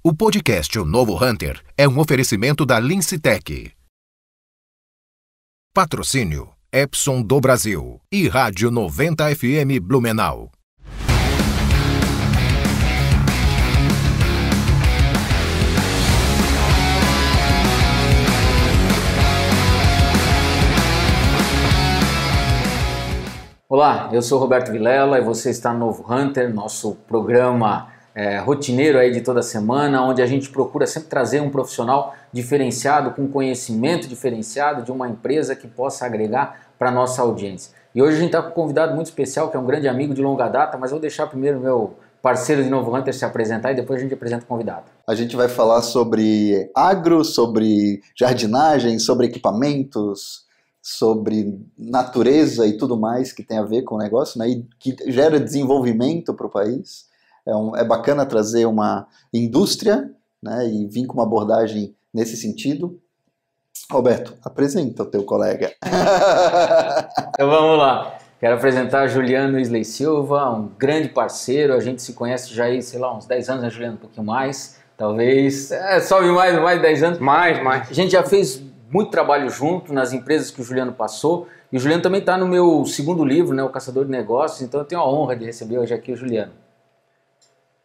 O podcast O Novo Hunter é um oferecimento da Lincitec. Patrocínio Epson do Brasil e Rádio 90 FM Blumenau. Olá, eu sou Roberto Vilela e você está no Novo Hunter, nosso programa rotineiro aí de toda semana, onde a gente procura sempre trazer um profissional diferenciado, com conhecimento diferenciado de uma empresa que possa agregar para a nossa audiência. E hoje a gente está com um convidado muito especial, que é um grande amigo de longa data, mas vou deixar primeiro o meu parceiro de Novo Hunter se apresentar e depois a gente apresenta o convidado. A gente vai falar sobre agro, sobre jardinagem, sobre equipamentos, sobre natureza e tudo mais que tem a ver com o negócio, né, e que gera desenvolvimento para o país. É bacana trazer uma indústria, né, e vir com uma abordagem nesse sentido. Roberto, apresenta o teu colega. Então vamos lá. Quero apresentar Juliano Isley Silva, um grande parceiro. A gente se conhece já aí, sei lá, uns 10 anos, né, Juliano? Um pouquinho mais, talvez. Sobe mais de 10 anos. Mais. A gente já fez muito trabalho junto nas empresas que o Juliano passou. E o Juliano também está no meu segundo livro, né, O Caçador de Negócios. Então eu tenho a honra de receber hoje aqui o Juliano.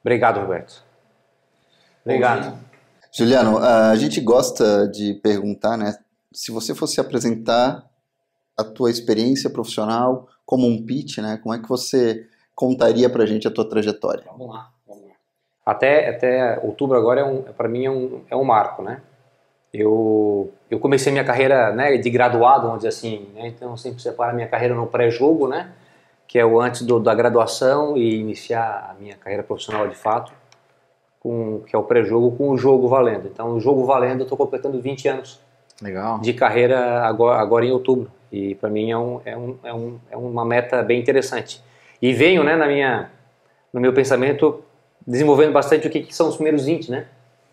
Obrigado, Roberto. Obrigado. Juliano, a gente gosta de perguntar, né, se você fosse apresentar a tua experiência profissional como um pitch, né, como é que você contaria pra gente a tua trajetória? Vamos lá. Até outubro agora, para mim, é um marco, né? Eu comecei minha carreira, né, de graduado, vamos dizer assim, né? Então eu sempre separo a minha carreira no pré-jogo, né, que é o antes da graduação, e iniciar a minha carreira profissional de fato, que é o pré-jogo, com o jogo valendo. Então o jogo valendo, eu estou completando 20 anos. Legal. De carreira agora em outubro, e para mim é uma meta bem interessante. E venho, né, no meu pensamento, desenvolvendo bastante o que são os primeiros 20, né?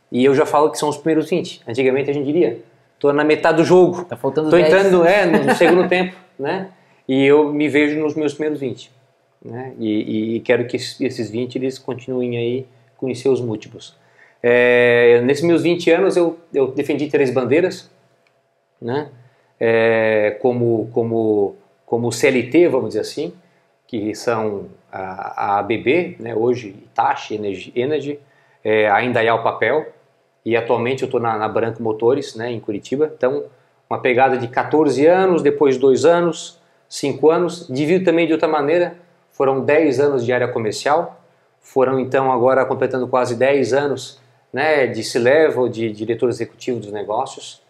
E eu já falo que são os primeiros 20. Antigamente a gente diria, tô na metade do jogo. Tá faltando 10. Tô 10. entrando no segundo tempo, né? E eu me vejo nos meus primeiros 20. Né? E quero que esses 20 eles continuem aí com seus múltiplos. Nesses meus 20 anos eu defendi 3 bandeiras, né? Como CLT, vamos dizer assim, que são a ABB, né? Hoje Hitachi Energy, a Indaial Papel, e atualmente eu estou na Branco Motores, né, em Curitiba. Então, uma pegada de 14 anos, depois 2 anos, 5 anos. Divido também de outra maneira, foram 10 anos de área comercial, foram então agora completando quase 10 anos, né, de C-Level, de diretor executivo dos negócios.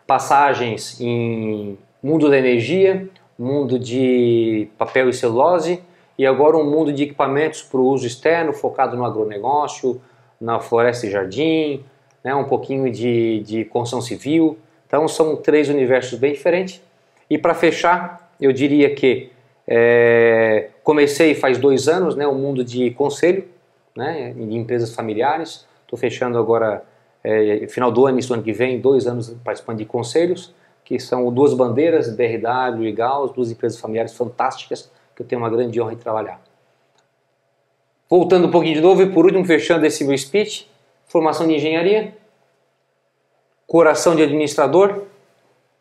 Passagens em mundo da energia, mundo de papel e celulose, e agora um mundo de equipamentos para o uso externo, focado no agronegócio, na floresta e jardim, né, um pouquinho de construção civil. Então são 3 universos bem diferentes. E para fechar, eu diria que comecei faz 2 anos, né, o mundo de conselho, né, de empresas familiares. Estou fechando agora, final do ano, início do ano que vem, 2 anos participando de conselhos, que são 2 bandeiras, BRW e Gauss, 2 empresas familiares fantásticas, que eu tenho uma grande honra de trabalhar. Voltando um pouquinho de novo e por último fechando esse meu speech, formação de engenharia, coração de administrador,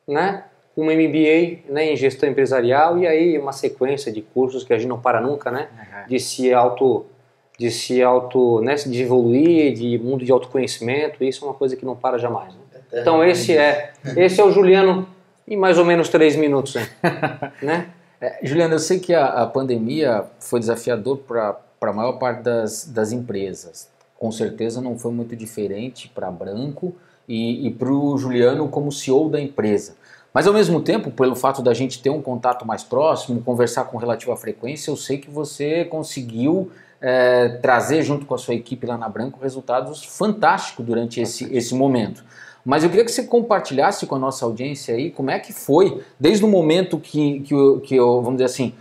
né, um MBA, né, em gestão empresarial, e aí uma sequência de cursos que a gente não para nunca, né, de se evoluir, de mundo de autoconhecimento. Isso é uma coisa que não para jamais, né? Então esse é o Juliano em mais ou menos 3 minutos, né? Juliano, eu sei que a pandemia foi desafiador para a maior parte das empresas. Com certeza não foi muito diferente para a Branco e para o Juliano como CEO da empresa. Mas ao mesmo tempo, pelo fato da gente ter um contato mais próximo, conversar com relativa frequência, eu sei que você conseguiu trazer junto com a sua equipe lá na Branco resultados fantásticos durante esse momento. Mas eu queria que você compartilhasse com a nossa audiência aí como é que foi, desde o momento que vamos dizer assim,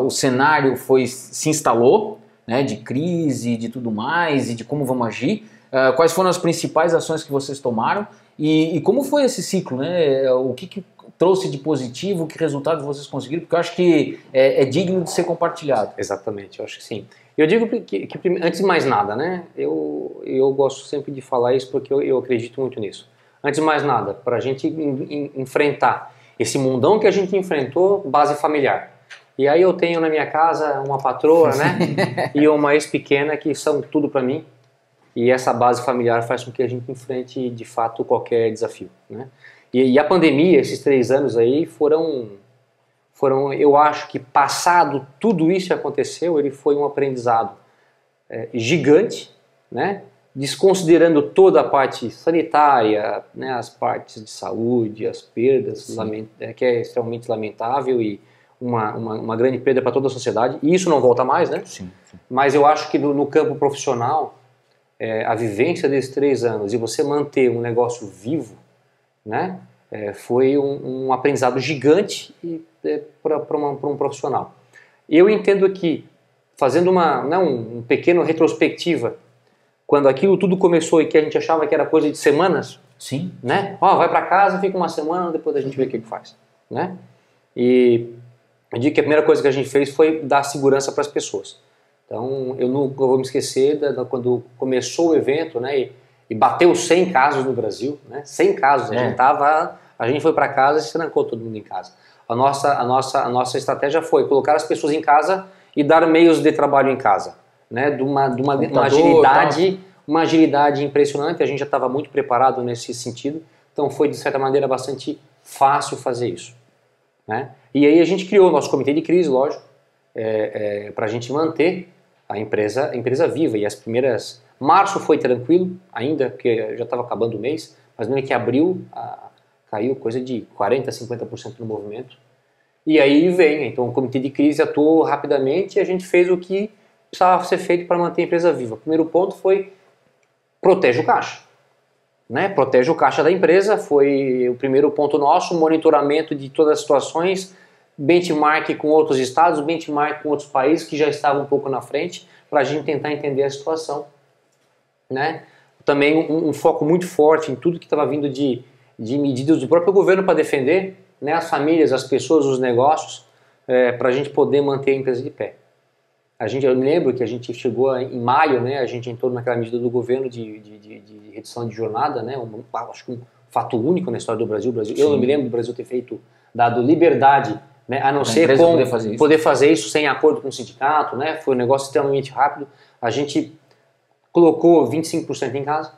o cenário se instalou, né, de crise, de tudo mais, e de como vamos agir, quais foram as principais ações que vocês tomaram e como foi esse ciclo, né? O que trouxe de positivo, que resultados vocês conseguiram, porque eu acho que é digno de ser compartilhado. Exatamente, eu acho que sim. Eu digo que antes de mais nada, né? Eu gosto sempre de falar isso porque eu acredito muito nisso. Antes de mais nada, para a gente enfrentar esse mundão que a gente enfrentou, base familiar. E aí eu tenho na minha casa uma patroa, né? E uma ex-pequena que são tudo para mim. E essa base familiar faz com que a gente enfrente, de fato, qualquer desafio, né? E a pandemia, esses 3 anos aí, foram, eu acho que passado tudo isso que aconteceu, ele foi um aprendizado gigante, né? Desconsiderando toda a parte sanitária, né? As partes de saúde, as perdas, que é extremamente lamentável e uma grande perda para toda a sociedade. E isso não volta mais, né? Sim. Mas eu acho que no campo profissional, a vivência desses 3 anos e você manter um negócio vivo, né? Foi um aprendizado gigante para um profissional. Eu entendo que, fazendo um pequeno retrospectiva, quando aquilo tudo começou e que a gente achava que era coisa de semanas, Sim. né? Vai para casa, fica uma semana, depois a gente vê o que faz, né? E eu digo que a primeira coisa que a gente fez foi dar segurança para as pessoas. Então, eu nunca vou me esquecer quando começou o evento, né? E bateu 100 casos no Brasil, né? 100 casos. A gente foi para casa e se trancou todo mundo em casa. A nossa estratégia foi colocar as pessoas em casa e dar meios de trabalho em casa, né? De uma agilidade impressionante. A gente já estava muito preparado nesse sentido. Então, foi, de certa maneira, bastante fácil fazer isso, né? E aí a gente criou o nosso comitê de crise, lógico, para a gente manter a empresa viva. E as primeiras... Março foi tranquilo ainda, porque já estava acabando o mês, mas no mês que abril caiu coisa de 40%, 50% no movimento. E aí então o comitê de crise atuou rapidamente e a gente fez o que precisava ser feito para manter a empresa viva. O primeiro ponto foi protege o caixa, né? Protege o caixa da empresa, foi o primeiro ponto nosso, monitoramento de todas as situações, benchmark com outros estados, benchmark com outros países que já estavam um pouco na frente, para a gente tentar entender a situação, né? Também um foco muito forte em tudo que estava vindo de medidas do próprio governo para defender, né, as famílias, as pessoas, os negócios, para a gente poder manter a empresa de pé. Eu me lembro que a gente chegou em maio, né, a gente entrou naquela medida do governo de redução de jornada, né, acho que um fato único na história do Brasil. Eu não me lembro do Brasil ter dado liberdade, né, a não ser poder fazer isso sem acordo com o sindicato, né, foi um negócio extremamente rápido. A gente colocou 25% em casa,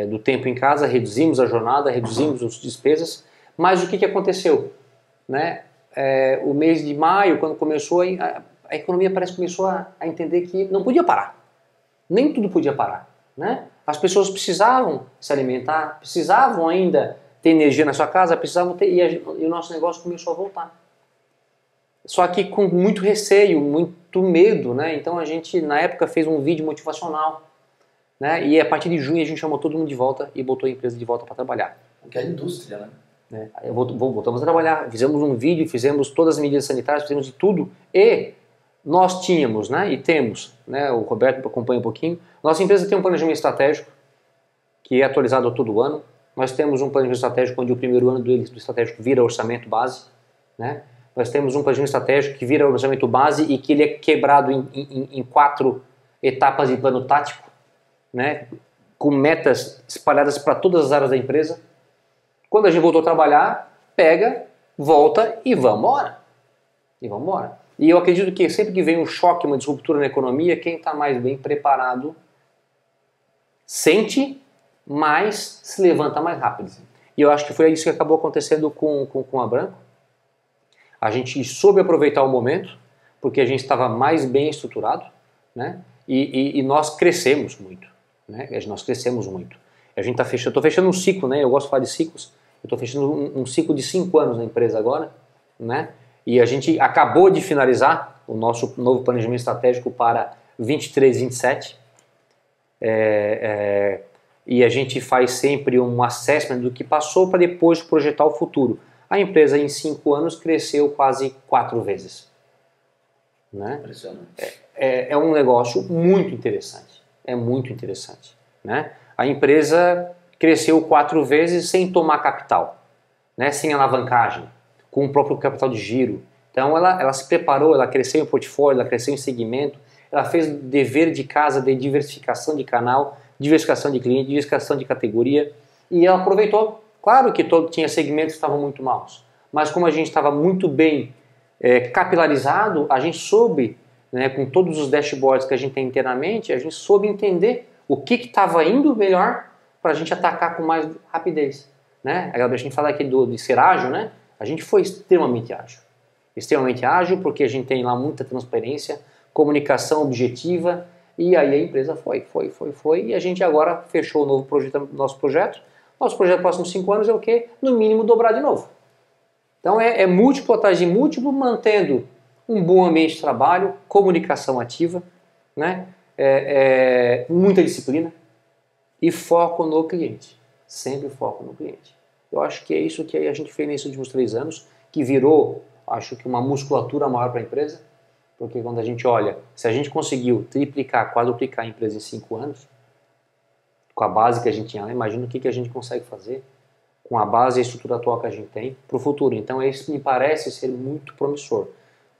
do tempo em casa, reduzimos a jornada, reduzimos as despesas, mas o que aconteceu? Né? O mês de maio, quando começou, a economia parece que começou a entender que não podia parar, nem tudo podia parar, né? As pessoas precisavam se alimentar, precisavam ainda ter energia na sua casa, precisavam ter, e o nosso negócio começou a voltar. Só que com muito receio, muito medo, né? Então a gente, na época, fez um vídeo motivacional, né? E a partir de junho a gente chamou todo mundo de volta e botou a empresa de volta para trabalhar. Que é a indústria, né? Voltamos a trabalhar, fizemos um vídeo, fizemos todas as medidas sanitárias, fizemos de tudo. E nós tínhamos, né? E temos, né? O Roberto acompanha um pouquinho. Nossa empresa tem um planejamento estratégico que é atualizado todo ano. Nós temos um planejamento estratégico onde o primeiro ano do estratégico vira orçamento base, né? Nós temos um planejamento estratégico que vira orçamento base e que ele é quebrado em 4 etapas de plano tático, né? Com metas espalhadas para todas as áreas da empresa. Quando a gente voltou a trabalhar, pega, volta e vamos embora. E eu acredito que sempre que vem um choque, uma disruptura na economia, quem está mais bem preparado sente mais, se levanta mais rápido. E eu acho que foi isso que acabou acontecendo com a Branco. A gente soube aproveitar o momento, porque a gente estava mais bem estruturado, né? E nós crescemos muito, né? Nós crescemos muito. A gente eu estou fechando um ciclo, né? Eu gosto de falar de ciclos. Eu estou fechando um ciclo de 5 anos na empresa agora, né? E a gente acabou de finalizar o nosso novo planejamento estratégico para 23, 27. E a gente faz sempre um assessment do que passou para depois projetar o futuro. A empresa em 5 anos cresceu quase 4 vezes. Né? Impressionante. É um negócio muito interessante. É muito interessante. Né? A empresa cresceu 4 vezes sem tomar capital, né? Sem alavancagem, com o próprio capital de giro. Então ela se preparou, ela cresceu em portfólio, ela cresceu em segmento, ela fez o dever de casa de diversificação de canal, diversificação de cliente, diversificação de categoria, e ela aproveitou. Claro que tinha segmentos que estavam muito maus, mas como a gente estava muito bem capilarizado, a gente soube, né, com todos os dashboards que a gente tem internamente, a gente soube entender o que estava indo melhor para a gente atacar com mais rapidez. Né? A gente fala aqui de ser ágil, né? A gente foi extremamente ágil. Extremamente ágil porque a gente tem lá muita transparência, comunicação objetiva, e aí a empresa foi, e a gente agora fechou o nosso projeto. Nosso projeto nos próximos 5 anos é o quê? No mínimo dobrar de novo. Então é múltiplo atrás de múltiplo, mantendo um bom ambiente de trabalho, comunicação ativa, né? Muita disciplina e foco no cliente. Sempre foco no cliente. Eu acho que é isso que a gente fez nesses últimos 3 anos, que virou, acho que uma musculatura maior para a empresa, porque quando a gente olha, se a gente conseguiu triplicar, quadruplicar a empresa em 5 anos, com a base que a gente tinha, imagina o que a gente consegue fazer com a base e a estrutura atual que a gente tem para o futuro. Então isso me parece ser muito promissor,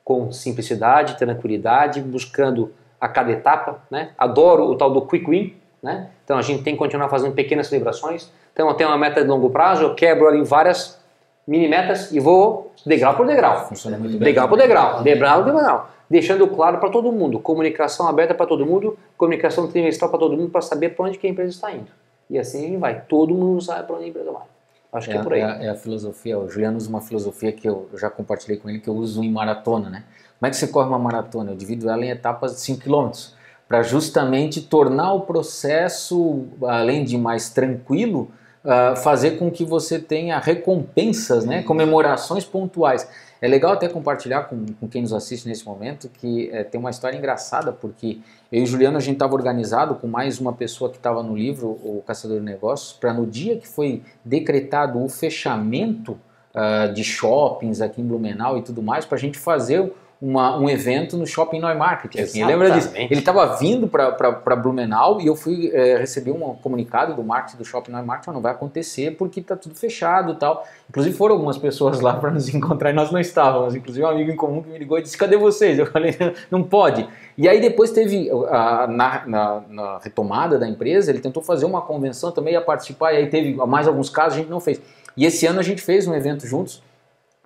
com simplicidade, tranquilidade, buscando a cada etapa, né? Adoro o tal do quick win, né? Então a gente tem que continuar fazendo pequenas celebrações. Então eu tenho uma meta de longo prazo, eu quebro ali em várias mini metas e vou degrau por degrau. Funciona muito bem. Degrau por degrau, degrau por degrau. Deixando claro para todo mundo, comunicação aberta para todo mundo, comunicação trimestral para todo mundo, para saber para onde que a empresa está indo. E assim a gente vai, todo mundo sabe para onde a empresa vai. Acho que é por aí. É a filosofia, o Juliano usa uma filosofia que eu já compartilhei com ele, que eu uso em maratona, né? Como é que você corre uma maratona? Eu divido ela em etapas de 5 km, para justamente tornar o processo, além de mais tranquilo, fazer com que você tenha recompensas, né? Comemorações pontuais. É legal até compartilhar com quem nos assiste nesse momento que tem uma história engraçada, porque eu e o Juliano, a gente estava organizado com mais uma pessoa que estava no livro, o Caçador de Negócios, para no dia que foi decretado o fechamento de shoppings aqui em Blumenau e tudo mais, para a gente fazer um evento no Shopping Neumarkt. Assim, lembra disso? Ele estava vindo para Blumenau e eu fui receber um comunicado do marketing do Shopping Neumarkt, não vai acontecer porque está tudo fechado e tal. Inclusive foram algumas pessoas lá para nos encontrar e nós não estávamos. Inclusive um amigo em comum que me ligou e disse, cadê vocês? Eu falei, não pode. E aí depois teve, na retomada da empresa, ele tentou fazer uma convenção também, ia participar, e aí teve mais alguns casos, a gente não fez. E esse ano a gente fez um evento juntos,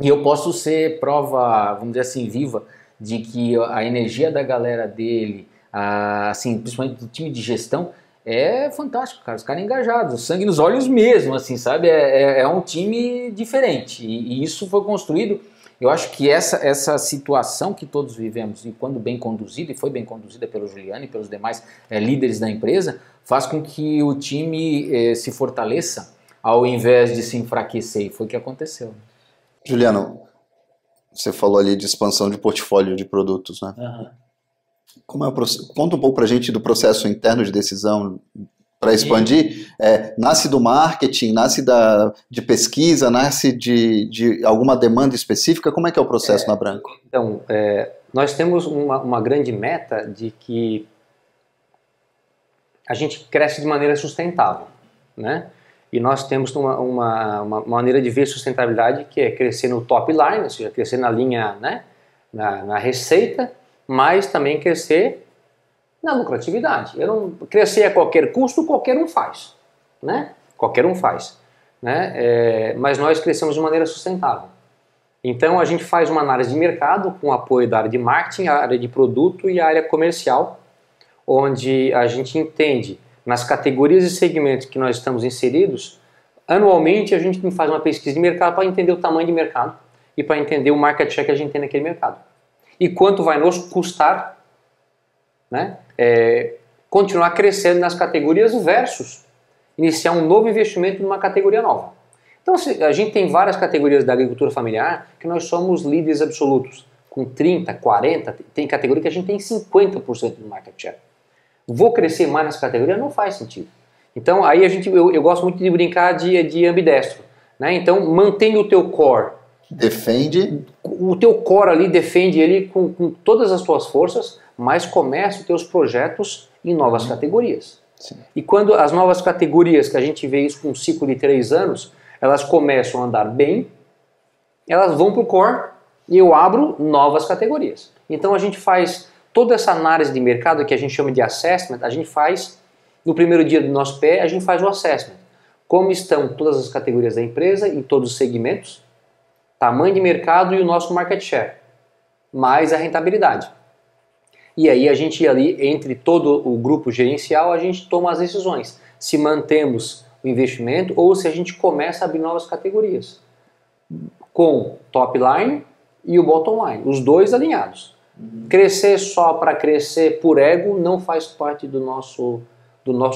e eu posso ser prova, vamos dizer assim, viva, de que a energia da galera dele, assim, principalmente do time de gestão, é fantástico, cara. Os caras engajados, sangue nos olhos mesmo, assim, sabe? É um time diferente. E isso foi construído. Eu acho que essa situação que todos vivemos, e quando bem conduzida, e foi bem conduzida pelo Juliano e pelos demais líderes da empresa, faz com que o time se fortaleça ao invés de se enfraquecer. E foi o que aconteceu. Juliano, você falou ali de expansão de portfólio de produtos, né? Uhum. Como é o processo? Conta um pouco pra gente do processo interno de decisão para expandir. Nasce do marketing, nasce de pesquisa, nasce de alguma demanda específica? Como é que é o processo na Branco? Então, nós temos uma grande meta de que a gente cresce de maneira sustentável, né? E nós temos uma maneira de ver sustentabilidade que é crescer no top line, ou seja, crescer na linha, né, na receita, mas também crescer na lucratividade. Crescer a qualquer custo, qualquer um faz, né? Qualquer um faz, né? Mas nós crescemos de maneira sustentável. Então a gente faz uma análise de mercado com apoio da área de marketing, a área de produto e a área comercial, onde a gente entende nas categorias e segmentos que nós estamos inseridos. Anualmente a gente faz uma pesquisa de mercado para entender o tamanho de mercado e para entender o market share que a gente tem naquele mercado. E quanto vai nos custar, né, continuar crescendo nas categorias versus iniciar um novo investimento numa categoria nova. Então a gente tem várias categorias da agricultura familiar que nós somos líderes absolutos, com 30, 40, tem categoria que a gente tem 50% do market share. Vou crescer mais nessa categoria? Não faz sentido. Então aí eu gosto muito de brincar de ambidestro, né? Então mantém o teu core. Defende. O teu core ali, defende ele com todas as tuas forças, mas começa os teus projetos em novas categorias. Sim. E quando as novas categorias, que a gente vê isso com um ciclo de 3 anos, elas começam a andar bem, elas vão para o core e eu abro novas categorias. Então a gente faz toda essa análise de mercado que a gente chama de assessment, a gente faz no primeiro dia do nosso PE, a gente faz o assessment. Como estão todas as categorias da empresa, em todos os segmentos, tamanho de mercado e o nosso market share, mais a rentabilidade. E aí a gente ali, entre todo o grupo gerencial, a gente toma as decisões. Se mantemos o investimento ou se a gente começa a abrir novas categorias. Com top line e o bottom line, os dois alinhados. Crescer só para crescer por ego não faz parte do nosso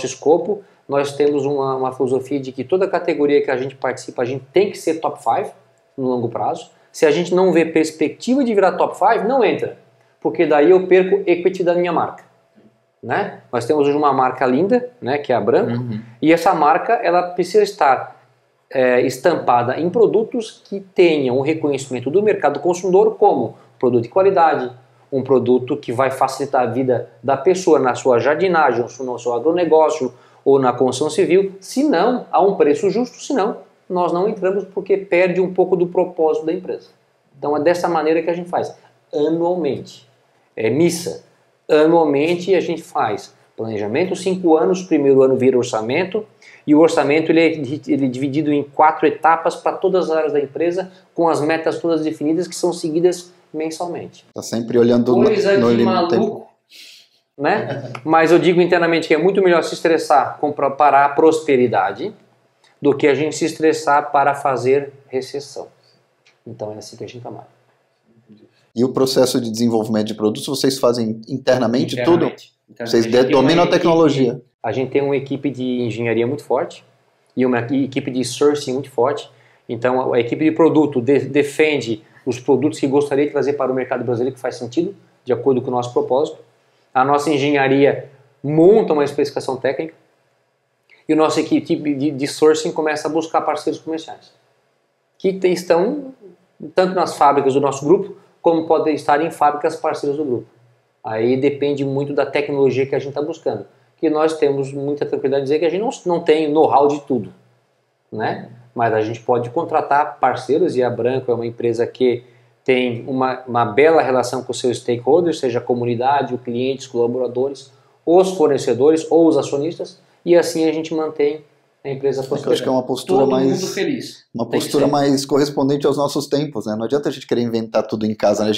escopo. Nós temos uma filosofia de que toda categoria que a gente participa, a gente tem que ser top 5 no longo prazo. Se a gente não vê perspectiva de virar top 5, não entra. Porque daí eu perco equity da minha marca. Né? Nós temos hoje uma marca linda, né, que é a Branco, e essa marca ela precisa estar estampada em produtos que tenham o reconhecimento do mercado consumidor como produto de qualidade, um produto que vai facilitar a vida da pessoa na sua jardinagem, no seu agronegócio ou na construção civil, se não, a um preço justo, senão nós não entramos porque perde um pouco do propósito da empresa. Então é dessa maneira que a gente faz, anualmente. É missa. Anualmente a gente faz planejamento, 5 anos, primeiro ano vira orçamento, e o orçamento ele é dividido em 4 etapas para todas as áreas da empresa, com as metas todas definidas que são seguidas mensalmente. Está sempre olhando coisa no de limite maluco, tempo. Né? Mas eu digo internamente que é muito melhor se estressar para a prosperidade do que a gente se estressar para fazer recessão. Então é assim que a gente trabalha. E o processo de desenvolvimento de produtos, vocês fazem internamente tudo? Vocês A gente tem dominam uma a tecnologia? equipe- A gente tem uma equipe de engenharia muito forte e uma equipe de sourcing muito forte. Então a equipe de produto defende os produtos que gostaria de trazer para o mercado brasileiro que faz sentido, de acordo com o nosso propósito. A nossa engenharia monta uma especificação técnica e a nossa equipe de sourcing começa a buscar parceiros comerciais que estão tanto nas fábricas do nosso grupo como podem estar em fábricas parceiras do grupo. Aí depende muito da tecnologia que a gente está buscando. Que nós temos muita tranquilidade de dizer que a gente não tem know-how de tudo, né? Mas a gente pode contratar parceiros, e a Branco é uma empresa que tem uma bela relação com os seus stakeholders, seja a comunidade, os clientes, os colaboradores, os fornecedores ou os acionistas, e assim a gente mantém a empresa Eu prosperando. acho que é uma postura Todo mais... mundo feliz. Uma Tem que postura ser. mais correspondente aos nossos tempos, né? Não adianta a gente querer inventar tudo em casa, né?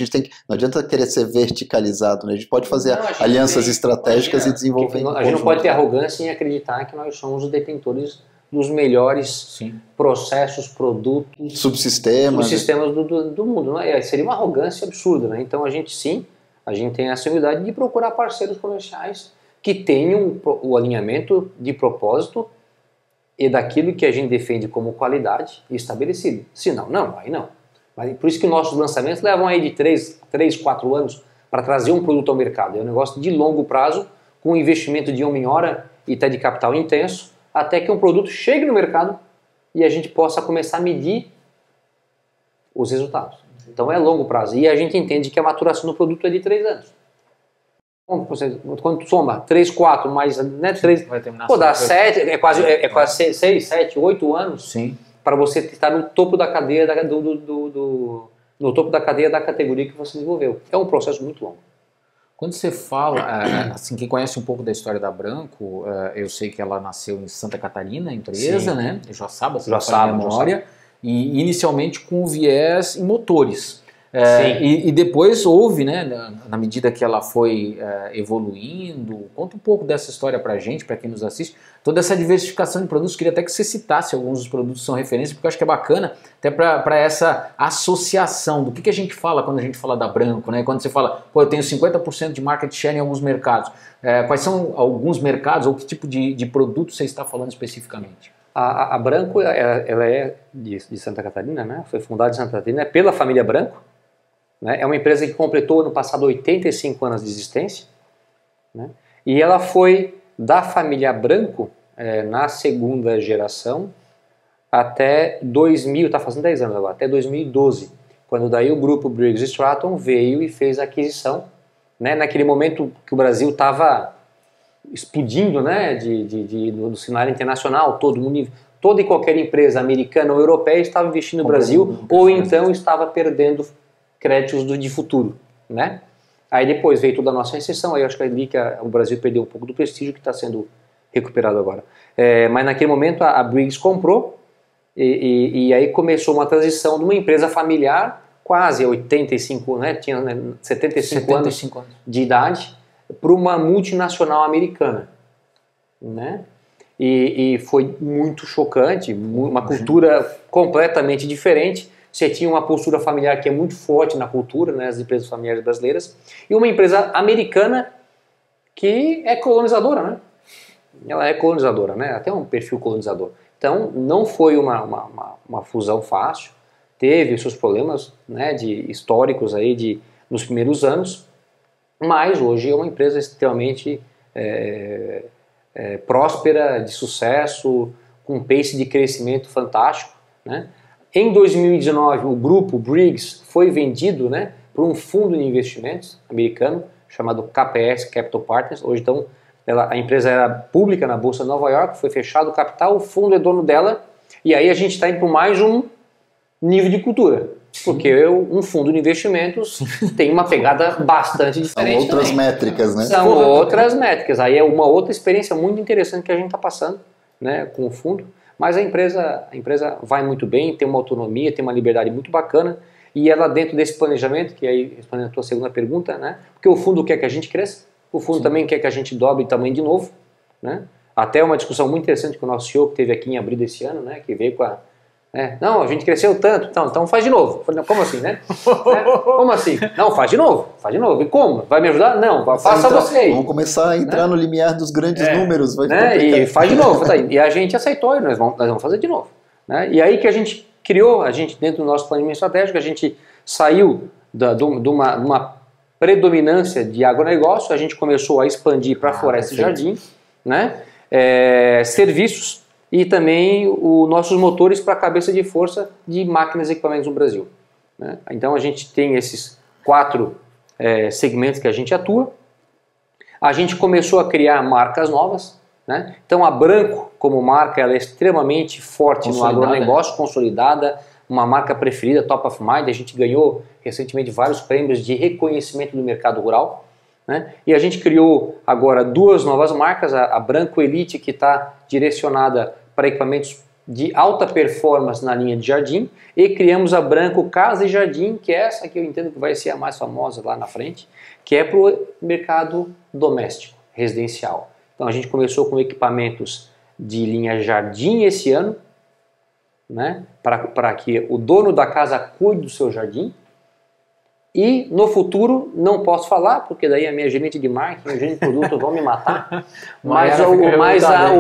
Não adianta querer ser verticalizado, né? A gente pode fazer Não, a gente alianças tem- estratégicas imagina, e desenvolver em A gente não pode ter conjunto. arrogância em acreditar que nós somos os detentores dos melhores Sim. processos, produtos, Subsistemas. os sistemas do mundo. Não é? Seria uma arrogância absurda, né? Então a gente tem essa humildade de procurar parceiros comerciais que tenham o alinhamento de propósito e daquilo que a gente defende como qualidade estabelecido. Se não, aí não. Mas por isso que nossos lançamentos levam aí de 3, 4 anos para trazer um produto ao mercado. É um negócio de longo prazo, com um investimento de homem hora e até de capital intenso, até que um produto chegue no mercado e a gente possa começar a medir os resultados. Então é longo prazo. E a gente entende que a maturação do produto é de 3 anos. Quando tu soma 3, 4, mais, né, 3, Vai terminar pô, dá sempre. 7, é quase 6, 7, 8 anos Sim. para você estar no topo da cadeia no topo da cadeia da categoria que você desenvolveu. É um processo muito longo. Quando você fala, assim, quem conhece um pouco da história da Branco, eu sei que ela nasceu em Santa Catarina, a empresa, Sim. né? Joaçaba, se Joaçaba, não me falha a memória, e inicialmente com viés em motores. Sim. E depois houve, né, na medida que ela foi evoluindo, conta um pouco dessa história pra gente, pra quem nos assiste, toda essa diversificação de produtos. Queria até que você citasse alguns dos produtos que são referência, porque eu acho que é bacana até para essa associação do que a gente fala quando a gente fala da Branco, né? Quando você fala, pô, eu tenho 50% de market share em alguns mercados. Quais são alguns mercados ou que tipo de produto você está falando especificamente? A Branco, ela é de Santa Catarina, né? Foi fundada em Santa Catarina pela família Branco. Né? É uma empresa que completou no passado 85 anos de existência, né? E ela foi da família Branco na segunda geração até 2000, está fazendo 10 anos agora, até 2012, quando daí o grupo Briggs & Stratton veio e fez a aquisição, né? Naquele momento que o Brasil estava explodindo, né? No cenário internacional, toda e qualquer empresa americana ou europeia estava investindo no Brasil ou então estava perdendo créditos de futuro, né? Aí depois veio toda a nossa recessão, aí eu acho que ali que o Brasil perdeu um pouco do prestígio que está sendo recuperado agora. Mas naquele momento a Briggs comprou e aí começou uma transição de uma empresa familiar, quase 85, né? Tinha 75 anos de idade, para uma multinacional americana, né? E foi muito chocante, uma cultura completamente diferente. Você tinha uma postura familiar que é muito forte na cultura, né, as empresas familiares brasileiras, e uma empresa americana que é colonizadora, né? Ela é colonizadora, né? Até um perfil colonizador. Então, não foi uma fusão fácil, teve seus problemas, né, históricos aí nos primeiros anos, mas hoje é uma empresa extremamente próspera, de sucesso, com um pace de crescimento fantástico, né? Em 2019, o grupo Briggs foi vendido, né, por um fundo de investimentos americano chamado KPS, Capital Partners. Hoje, então, a empresa era pública na Bolsa de Nova York, foi fechado o capital, o fundo é dono dela, e aí a gente está indo para mais um nível de cultura. Porque um fundo de investimentos tem uma pegada bastante diferente. São outras métricas, né? São outras métricas. Aí é uma outra experiência muito interessante que a gente está passando, né, com o fundo. Mas a empresa vai muito bem, tem uma autonomia, tem uma liberdade muito bacana, e ela dentro desse planejamento, que aí respondendo a tua segunda pergunta, né, porque o fundo quer que a gente cresça, o fundo também quer que a gente dobre tamanho de novo, né, até uma discussão muito interessante com o nosso CEO que teve aqui em abril desse ano, né, que veio com não, a gente cresceu tanto, então faz de novo. Como assim, né? Como assim? Não, faz de novo. E como? Vai me ajudar? Não, faça você aí. Vamos começar a entrar no limiar dos grandes números. Vai e faz de novo. E a gente aceitou e nós vamos fazer de novo. Né? E aí que a gente criou, dentro do nosso planejamento estratégico, a gente saiu de uma predominância de agronegócio, a gente começou a expandir para floresta e jardim, né? Serviços, e também os nossos motores para cabeça de força de máquinas e equipamentos no Brasil, né? Então a gente tem esses 4 segmentos que a gente atua. A gente começou a criar marcas novas, né? Então a Branco como marca ela é extremamente forte no agronegócio, consolidada, uma marca preferida, top of mind. A gente ganhou recentemente vários prêmios de reconhecimento do mercado rural, né? E a gente criou agora 2 novas marcas, a Branco Elite, que está direcionada para equipamentos de alta performance na linha de jardim, e criamos a Branco Casa e Jardim, que é essa que eu entendo que vai ser a mais famosa lá na frente, que é para o mercado doméstico, residencial. Então a gente começou com equipamentos de linha jardim esse ano, né? Para que o dono da casa cuide do seu jardim. E no futuro, não posso falar, porque daí a minha gerente de marketing, o gerente de produto vão me matar, mas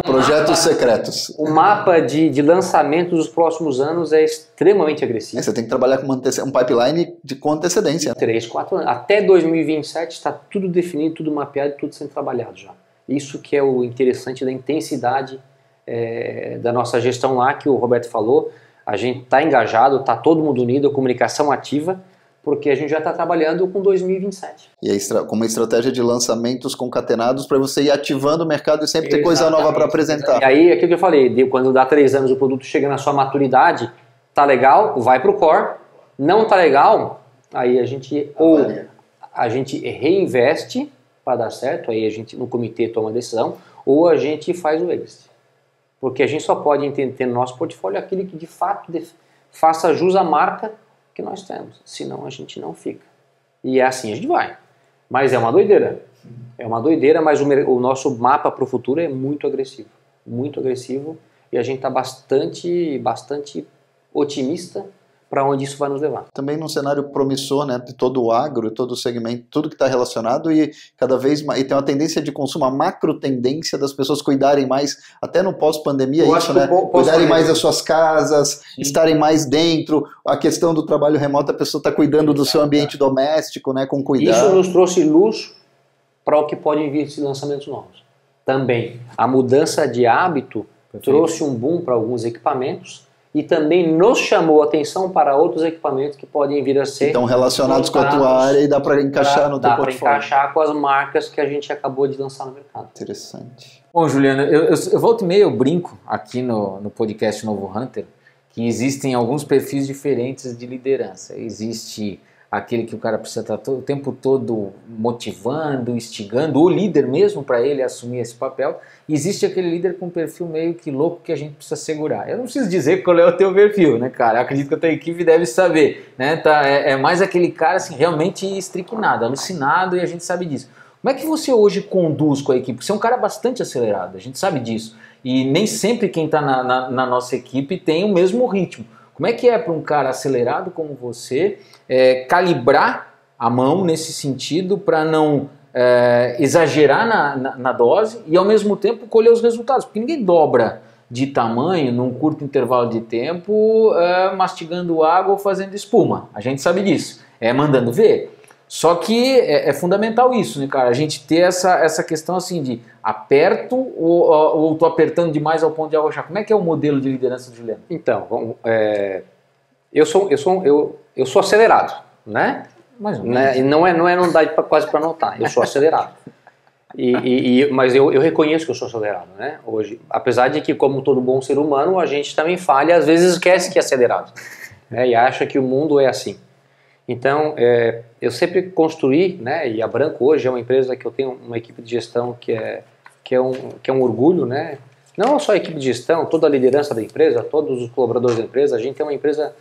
projetos secretos. O mapa de lançamentos dos próximos anos é extremamente agressivo. Você tem que trabalhar com um pipeline com antecedência. 3, 4 anos. Até 2027 está tudo definido, tudo mapeado, tudo sendo trabalhado já. Isso que é o interessante da intensidade da nossa gestão lá, que o Roberto falou. A gente está engajado, está todo mundo unido, a comunicação ativa, porque a gente já está trabalhando com 2027. E aí, com uma estratégia de lançamentos concatenados para você ir ativando o mercado e sempre ter coisa nova para apresentar. E aí, aquilo que eu falei, quando dá 3 anos o produto chega na sua maturidade, tá legal, vai para o core, não tá legal, aí a gente reinveste para dar certo, aí a gente no comitê toma a decisão, ou a gente faz o exit. Porque a gente só pode ter no nosso portfólio aquilo que de fato faça jus à marca que nós temos, senão a gente não fica. E é assim a gente vai. Mas é uma doideira. É uma doideira, mas o nosso mapa para o futuro é muito agressivo. Muito agressivo. E a gente está bastante otimista para onde isso vai nos levar. Também num cenário promissor, né, de todo o agro, todo o segmento, tudo que está relacionado, e cada vez mais, e tem uma tendência de consumo, uma macro tendência das pessoas cuidarem mais, até no pós-pandemia, isso, né, cuidarem mais das suas casas, estarem mais dentro, a questão do trabalho remoto, a pessoa está cuidando do seu ambiente doméstico, né, com cuidado. Isso nos trouxe luz para o que podem vir de lançamentos novos. Também, a mudança de hábito trouxe um boom para alguns equipamentos, e também nos chamou a atenção para outros equipamentos que podem vir a ser... Estão relacionados com a tua área e dá para encaixar no teu portfólio. Dá para encaixar com as marcas que a gente acabou de lançar no mercado. Interessante. Bom, Juliano, eu volto e meio, eu brinco aqui no podcast Novo Hunter, que existem alguns perfis diferentes de liderança. Existe aquele que o cara precisa estar o tempo todo motivando, instigando, o líder mesmo para ele assumir esse papel. E existe aquele líder com um perfil meio que louco que a gente precisa segurar. Eu não preciso dizer qual é o teu perfil, né, cara? Eu acredito que a tua equipe deve saber, né? É mais aquele cara assim, realmente estricnado, alucinado, e a gente sabe disso. Como é que você hoje conduz com a equipe? Você é um cara bastante acelerado, a gente sabe disso. E nem sempre quem está na nossa equipe tem o mesmo ritmo. Como é que é para um cara acelerado como você calibrar a mão nesse sentido para não exagerar na dose e ao mesmo tempo colher os resultados? Porque ninguém dobra de tamanho num curto intervalo de tempo mastigando água ou fazendo espuma. A gente sabe disso. Mandando ver. Só que é fundamental isso, né, cara? A gente ter essa questão assim de aperto ou tô apertando demais ao ponto de arrochar. Como é que é o modelo de liderança do Juliano? Então, eu sou acelerado, né? Mais ou menos. E não dá quase para notar. Eu sou acelerado. Mas eu reconheço que eu sou acelerado, né? Hoje, apesar de que, como todo bom ser humano, a gente também falha e às vezes esquece que é acelerado, né? E acha que o mundo é assim. Então, eu sempre construí, né? E a Branco hoje é uma empresa que eu tenho uma equipe de gestão que é um orgulho, né? Não só a equipe de gestão, toda a liderança da empresa, todos os colaboradores da empresa. A gente é uma empresa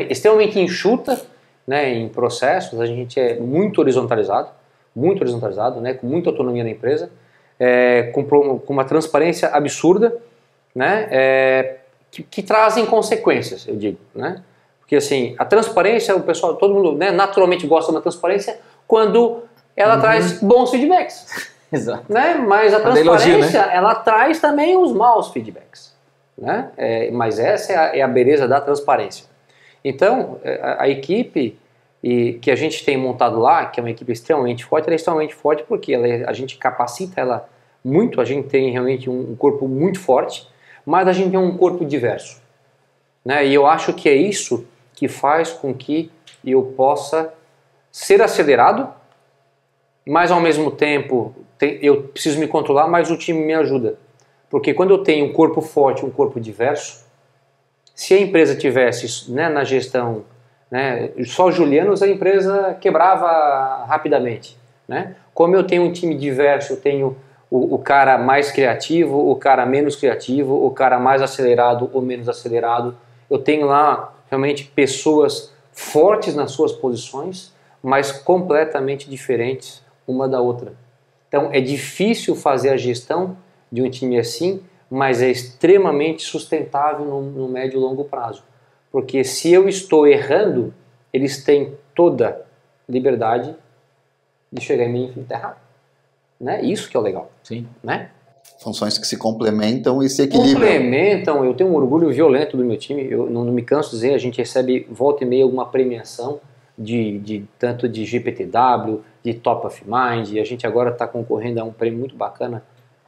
extremamente enxuta, né, em processos. A gente é muito horizontalizado, né, com muita autonomia na empresa, com uma transparência absurda, né, que trazem consequências, eu digo, né? Porque assim, a transparência, o pessoal, todo mundo, né, naturalmente gosta de uma transparência quando ela traz bons feedbacks. Exato. Né? Mas a transparência, ela traz também os maus feedbacks, né? Mas essa é a beleza da transparência. Então, a equipe que a gente tem montado lá, que é uma equipe extremamente forte, ela é extremamente forte porque a gente capacita ela muito, a gente tem realmente um corpo muito forte, mas a gente tem um corpo diverso, né? E eu acho que é isso que faz com que eu possa ser acelerado, mas ao mesmo tempo eu preciso me controlar, mas o time me ajuda. Porque quando eu tenho um corpo forte, um corpo diverso, se a empresa tivesse, né, na gestão, né, só Julianos, a empresa quebrava rapidamente, né? Como eu tenho um time diverso, eu tenho o cara mais criativo, o cara menos criativo, o cara mais acelerado ou menos acelerado, eu tenho lá realmente pessoas fortes nas suas posições, mas completamente diferentes uma da outra. Então é difícil fazer a gestão de um time assim, mas é extremamente sustentável no médio e longo prazo. Porque se eu estou errando, eles têm toda liberdade de chegar em mim e estar errado. Né? Isso que é o legal. Sim. Né? Funções que se complementam e se equilibram. Complementam, eu tenho um orgulho violento do meu time, eu não me canso de dizer, a gente recebe volta e meia alguma premiação tanto de GPTW, de Top of Mind, e a gente agora está concorrendo a um prêmio muito bacana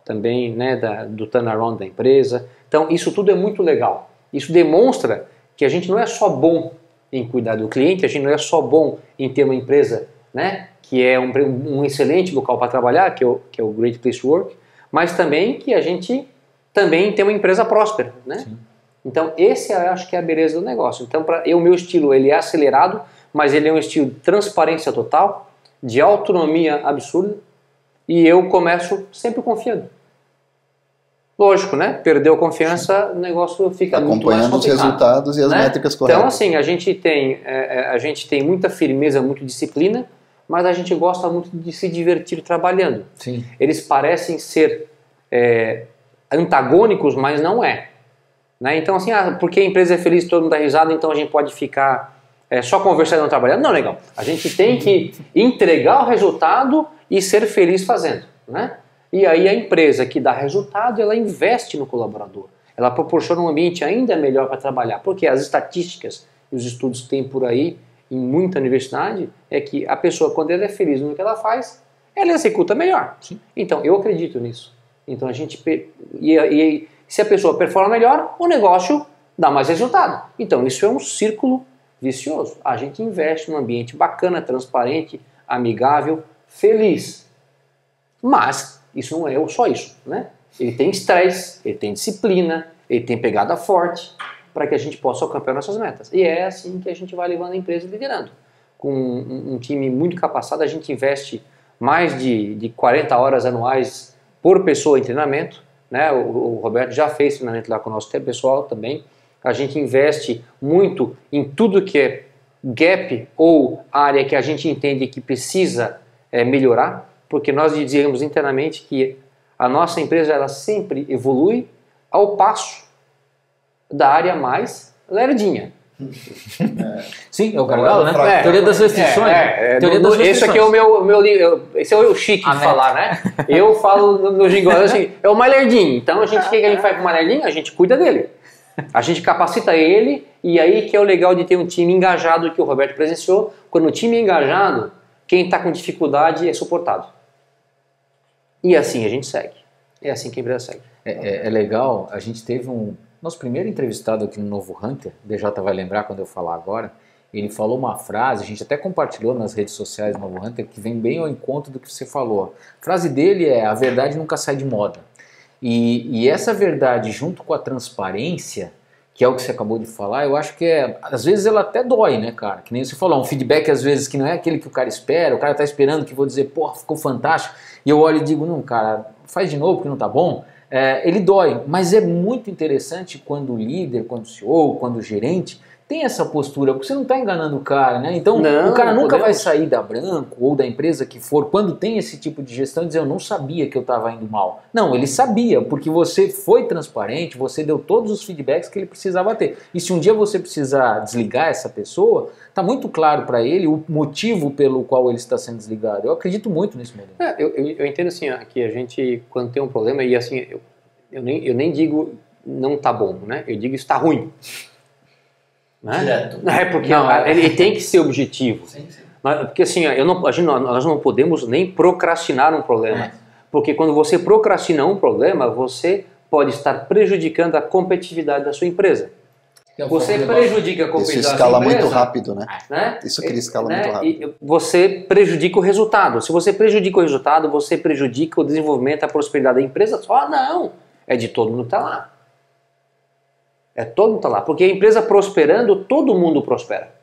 também, né, do turnaround da empresa. Então isso tudo é muito legal. Isso demonstra que a gente não é só bom em cuidar do cliente, a gente não é só bom em ter uma empresa, né, que é um excelente local para trabalhar, que é o Great Place to Work, mas também que a gente também tem uma empresa próspera, né? Sim. Então esse eu acho que é a beleza do negócio. Então o meu estilo ele é acelerado, mas ele é um estilo de transparência total, de autonomia absurda, e eu começo sempre confiando. Lógico, né? Perdeu a confiança, o negócio fica muito mais complicado. Acompanhando os resultados e as métricas corretas. Então assim, a gente tem muita firmeza, muita disciplina, mas a gente gosta muito de se divertir trabalhando. Sim. Eles parecem ser antagônicos, mas não é. Né? Então assim, porque a empresa é feliz, todo mundo dá risada, então a gente pode ficar só conversando e não trabalhando. Não, legal. A gente tem que entregar o resultado e ser feliz fazendo. Né? E aí a empresa que dá resultado, ela investe no colaborador. Ela proporciona um ambiente ainda melhor para trabalhar. Porque as estatísticas e os estudos que tem por aí, em muita universidade, é que a pessoa, quando ela é feliz no que ela faz, ela executa melhor. Sim. Então, eu acredito nisso. Então, e se a pessoa performa melhor, o negócio dá mais resultado. Então, isso é um círculo vicioso. A gente investe num ambiente bacana, transparente, amigável, feliz. Mas isso não é só isso, né? Ele tem estresse, ele tem disciplina, ele tem pegada forte para que a gente possa alcançar nossas metas. E é assim que a gente vai levando a empresa liderando. com um time muito capacitado, a gente investe mais de 40 horas anuais por pessoa em treinamento, né? O Roberto já fez treinamento lá com o nosso pessoal também. A gente investe muito em tudo que é gap ou área que a gente entende que precisa melhorar, porque nós dizemos internamente que a nossa empresa ela sempre evolui ao passo da área mais lerdinha. Sim, é o gargalo, né? Teoria das restrições. Teoria das restrições. Esse aqui é o meu esse é o chique de falar, né? Eu falo no jingle assim, é o mais lerdinho. Então o que a gente faz com o mais lerdinho? A gente cuida dele. A gente capacita ele, e aí que é o legal de ter um time engajado que o Roberto presenciou. Quando o time é engajado, quem está com dificuldade é suportado. E assim a gente segue. É assim que a empresa segue. É legal, a gente teve nosso primeiro entrevistado aqui no Novo Hunter, o DJ vai lembrar quando eu falar agora, ele falou uma frase, a gente até compartilhou nas redes sociais do Novo Hunter, que vem bem ao encontro do que você falou. A frase dele é: a verdade nunca sai de moda. E essa verdade, junto com a transparência, que é o que você acabou de falar, eu acho que às vezes ela até dói, né, cara? Que nem você falou, um feedback às vezes que não é aquele que o cara espera, o cara tá esperando que vou dizer, porra, ficou fantástico, e eu olho e digo, não, cara, faz de novo porque não tá bom. Ele dói, mas é muito interessante quando o líder, quando o CEO, quando o gerente tem essa postura, porque você não está enganando o cara, né? Então o cara nunca vai sair da Branco ou da empresa que for, quando tem esse tipo de gestão, e dizer, eu não sabia que eu estava indo mal. Não, ele sabia, porque você foi transparente, você deu todos os feedbacks que ele precisava ter. E se um dia você precisar desligar essa pessoa, está muito claro para ele o motivo pelo qual ele está sendo desligado. Eu acredito muito nesse modelo. Eu entendo assim, que a gente, quando tem um problema, e assim, eu nem digo não tá bom, né? Eu digo está ruim. Né? Direto. Porque ele tem que ser objetivo. Sim, sim. Porque assim, nós não podemos nem procrastinar um problema. Porque quando você procrastina um problema, você pode estar prejudicando a competitividade da sua empresa. Você prejudica a competitividade da sua empresa. Isso escala muito rápido, né? Isso cria escala muito rápido. E você prejudica o resultado. Se você prejudica o resultado, você prejudica o desenvolvimento, a prosperidade da empresa. Só não. É de todo mundo que está lá. Todo mundo está lá. Porque a empresa prosperando, todo mundo prospera.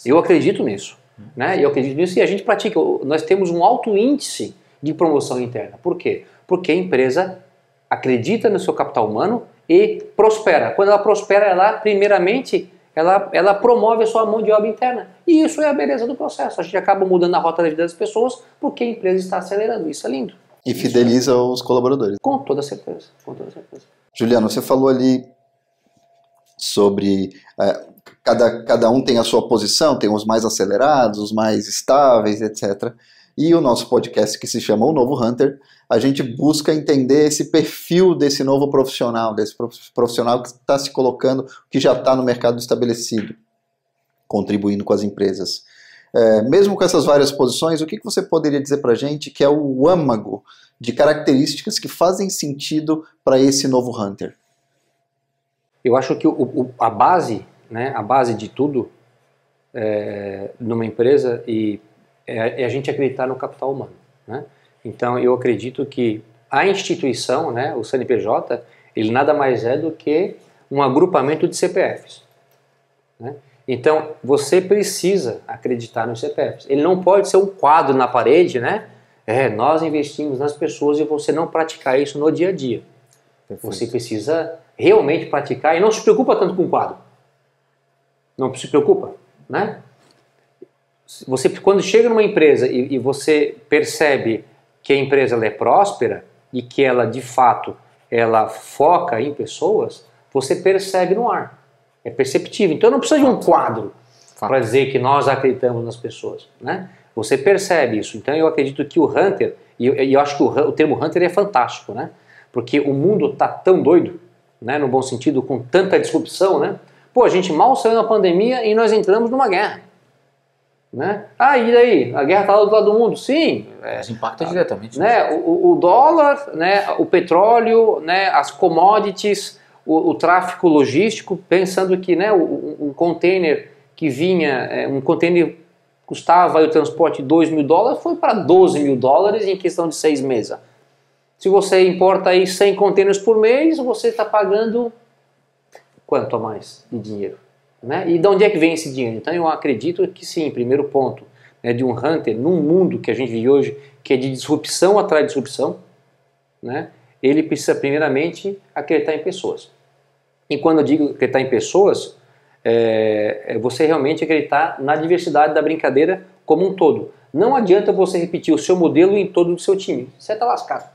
Eu acredito nisso. Né? Eu acredito nisso e a gente pratica. Nós temos um alto índice de promoção interna. Por quê? Porque a empresa acredita no seu capital humano e prospera. Quando ela prospera, primeiramente, ela promove a sua mão de obra interna. E isso é a beleza do processo. A gente acaba mudando a rota da vida das pessoas porque a empresa está acelerando. Isso é lindo. E fideliza os colaboradores. Com toda certeza. Com toda certeza. Juliano, você falou ali sobre cada um tem a sua posição, tem os mais acelerados, os mais estáveis, etc. E o nosso podcast, que se chama O Novo Hunter, a gente busca entender esse perfil desse novo profissional, desse profissional que está se colocando, que já está no mercado estabelecido, contribuindo com as empresas. Mesmo com essas várias posições, o que você poderia dizer para a gente que é o âmago de características que fazem sentido para esse novo Hunter? Eu acho que a base, né, a base de tudo numa empresa é a gente acreditar no capital humano. Né? Então eu acredito que a instituição, né, o CNPJ, ele nada mais é do que um agrupamento de CPFs. Né? Então você precisa acreditar nos CPFs. Ele não pode ser um quadro na parede, né? Nós investimos nas pessoas e você não praticar isso no dia a dia. Perfeito. Você precisa realmente praticar e não se preocupa tanto com o quadro. Não se preocupa, né? Você, quando chega numa empresa e você percebe que a empresa ela é próspera e que ela, de fato, ela foca em pessoas, você percebe no ar. É perceptível. Então não precisa de um quadro para dizer que nós acreditamos nas pessoas, né? Você percebe isso. Então eu acredito que o Hunter, e eu acho que o termo Hunter é fantástico, né? Porque o mundo está tão doido, né, no bom sentido, com tanta disrupção, né? Pô, a gente mal saiu na pandemia e nós entramos numa guerra. Né? E daí? A guerra está lá do lado do mundo? Sim. Mas impacta diretamente. Né? O dólar, né? O petróleo, né? As commodities, o tráfico logístico, pensando que, né, um container que vinha, um container custava o transporte de $2.000, foi para $12.000 em questão de 6 meses. Se você importa aí 100 containers por mês, você está pagando quanto a mais de dinheiro? né? E de onde é que vem esse dinheiro? Então eu acredito que sim, primeiro ponto, né, de um hunter, num mundo que a gente vive hoje, que é de disrupção atrás de disrupção, né, ele precisa primeiramente acreditar em pessoas. E quando eu digo acreditar em pessoas, é você realmente acreditar na diversidade da brincadeira como um todo. Não adianta você repetir o seu modelo em todo o seu time, você está lascado.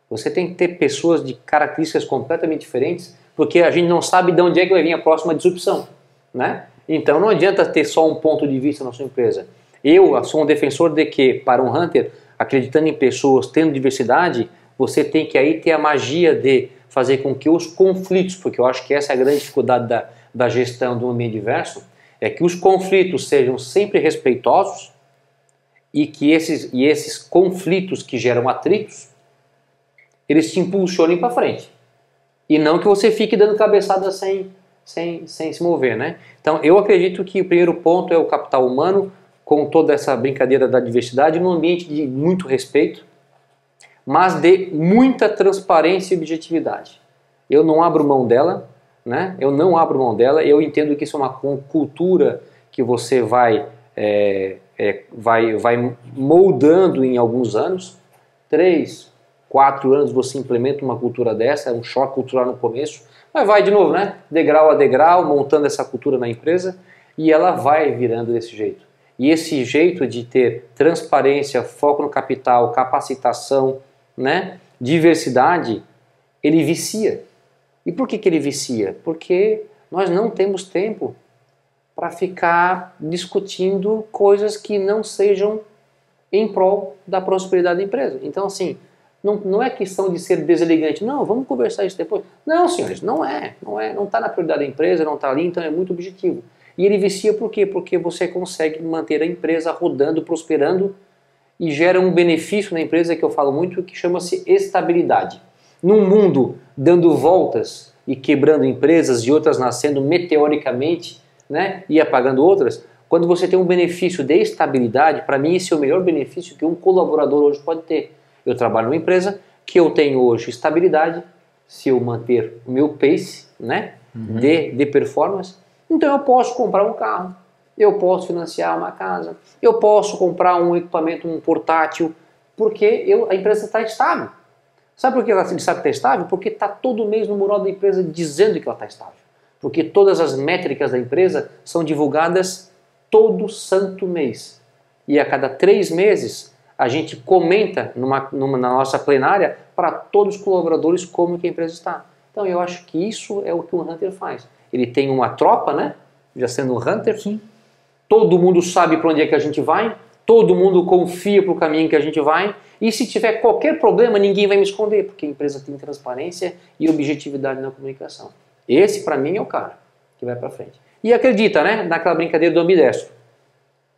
Você tem que ter pessoas de características completamente diferentes, porque a gente não sabe de onde é que vai vir a próxima disrupção, né? Então não adianta ter só um ponto de vista na sua empresa. Eu sou um defensor de que, para um hunter, acreditando em pessoas, tendo diversidade, você tem que aí ter a magia de fazer com que os conflitos, porque eu acho que essa é a grande dificuldade da gestão do ambiente diverso, é que os conflitos sejam sempre respeitosos e que esses conflitos que geram atritos, eles te impulsionem para frente. E não que você fique dando cabeçada sem se mover, né? Então eu acredito que o primeiro ponto é o capital humano, com toda essa brincadeira da diversidade, num ambiente de muito respeito, mas de muita transparência e objetividade. Eu não abro mão dela, né? Eu não abro mão dela. Eu entendo que isso é uma cultura que você vai moldando em alguns anos. 3, 4 anos você implementa uma cultura dessa, é um choque cultural no começo, mas vai de novo, né? Degrau a degrau, montando essa cultura na empresa, e ela vai virando desse jeito. E esse jeito de ter transparência, foco no capital, capacitação, né, diversidade, ele vicia. E por que ele vicia? Porque nós não temos tempo para ficar discutindo coisas que não sejam em prol da prosperidade da empresa. Então, assim, não é questão de ser deselegante. Não, vamos conversar isso depois. Não, senhores, não está na prioridade da empresa, não está ali, então é muito objetivo. E ele vicia por quê? Porque você consegue manter a empresa rodando, prosperando e gera um benefício na empresa que eu falo muito, que chama-se estabilidade. Num mundo dando voltas e quebrando empresas e outras nascendo meteoricamente, né, e apagando outras, quando você tem um benefício de estabilidade, para mim esse é o melhor benefício que um colaborador hoje pode ter. Eu trabalho numa empresa que eu tenho hoje estabilidade, se eu manter o meu pace, né, de performance, então eu posso comprar um carro, eu posso financiar uma casa, eu posso comprar um equipamento, um portátil, porque a empresa está estável. Sabe por que ela sabe que está estável? Porque está todo mês no mural da empresa dizendo que ela está estável. Porque todas as métricas da empresa são divulgadas todo santo mês. E a cada 3 meses a gente comenta na nossa plenária para todos os colaboradores como que a empresa está. Então eu acho que isso é o que um hunter faz. Ele tem uma tropa, né? Já sendo um hunter. Sim. Todo mundo sabe para onde é que a gente vai, todo mundo confia para o caminho que a gente vai, e se tiver qualquer problema, ninguém vai me esconder, porque a empresa tem transparência e objetividade na comunicação. Esse, para mim, é o cara que vai para frente. E acredita, né, naquela brincadeira do ambidestro.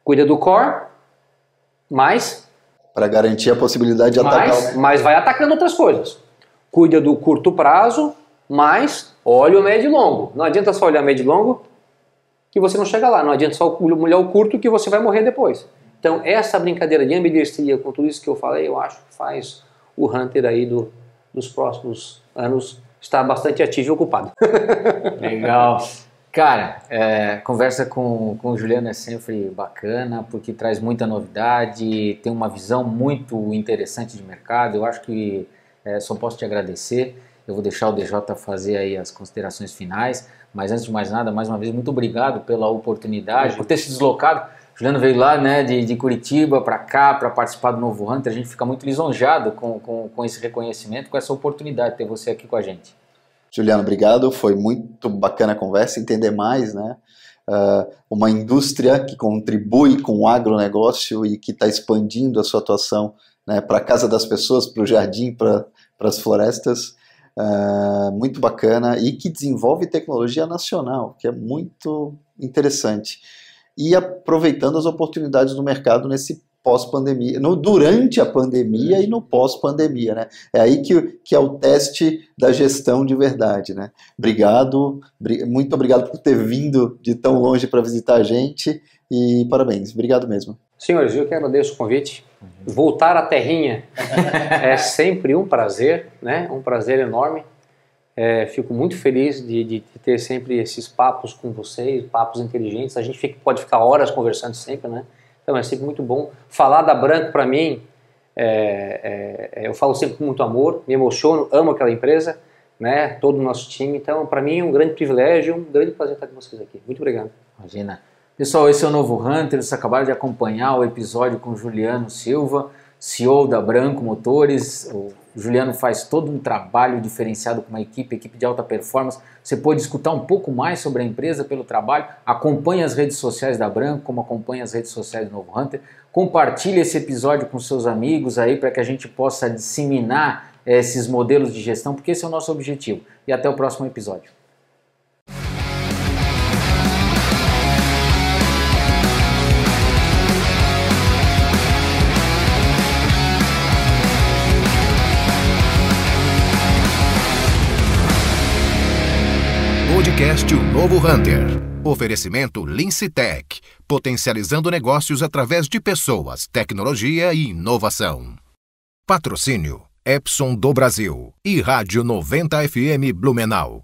Cuida do core, mas... para garantir a possibilidade de atacar. Mas vai atacando outras coisas. Cuida do curto prazo, mas olha o médio e longo. Não adianta só olhar médio e longo, que você não chega lá. Não adianta só olhar o curto, que você vai morrer depois. Então, essa brincadeira de ambidestria, com tudo isso que eu falei, eu acho que faz o hunter aí dos próximos anos estar bastante ativo e ocupado. Legal. Cara, conversa com o Juliano é sempre bacana, porque traz muita novidade, tem uma visão muito interessante de mercado. Eu acho que só posso te agradecer. Eu vou deixar o DJ fazer aí as considerações finais, mas antes de mais nada, mais uma vez, muito obrigado pela oportunidade, por ter se deslocado. O Juliano veio lá, né, de Curitiba para cá, para participar do Novo Hunter. A gente fica muito lisonjado com esse reconhecimento, com essa oportunidade de ter você aqui com a gente. Juliano, obrigado. Foi muito bacana a conversa, entender mais, né? Uma indústria que contribui com o agronegócio e que está expandindo a sua atuação, né, para a casa das pessoas, para o jardim, para as florestas. Muito bacana e que desenvolve tecnologia nacional, que é muito interessante. E aproveitando as oportunidades do mercado nesse pós-pandemia, durante a pandemia e no pós-pandemia, né? É aí que é o teste da gestão de verdade, né? Obrigado, muito obrigado por ter vindo de tão longe para visitar a gente e parabéns, obrigado mesmo. Senhores, eu que agradeço o convite. Voltar à terrinha é sempre um prazer, né? Um prazer enorme. Fico muito feliz de ter sempre esses papos com vocês, papos inteligentes. A gente pode ficar horas conversando sempre, né? Então é sempre muito bom. Falar da Branco, para mim, eu falo sempre com muito amor, me emociono, amo aquela empresa, né? Todo o nosso time. Então, para mim é um grande privilégio, um grande prazer estar com vocês aqui. Muito obrigado. Imagina. Pessoal, esse é o Novo Hunter. Vocês acabaram de acompanhar o episódio com o Juliano Silva, CEO da Branco Motores. O Juliano faz todo um trabalho diferenciado com uma equipe de alta performance. Você pode escutar um pouco mais sobre a empresa pelo trabalho. Acompanhe as redes sociais da Branco, como acompanha as redes sociais do Novo Hunter. Compartilhe esse episódio com seus amigos aí para que a gente possa disseminar esses modelos de gestão, porque esse é o nosso objetivo. E até o próximo episódio. Podcast O Novo Hunter. Oferecimento Lince Tech, potencializando negócios através de pessoas, tecnologia e inovação. Patrocínio Epson do Brasil e Rádio 90 FM Blumenau.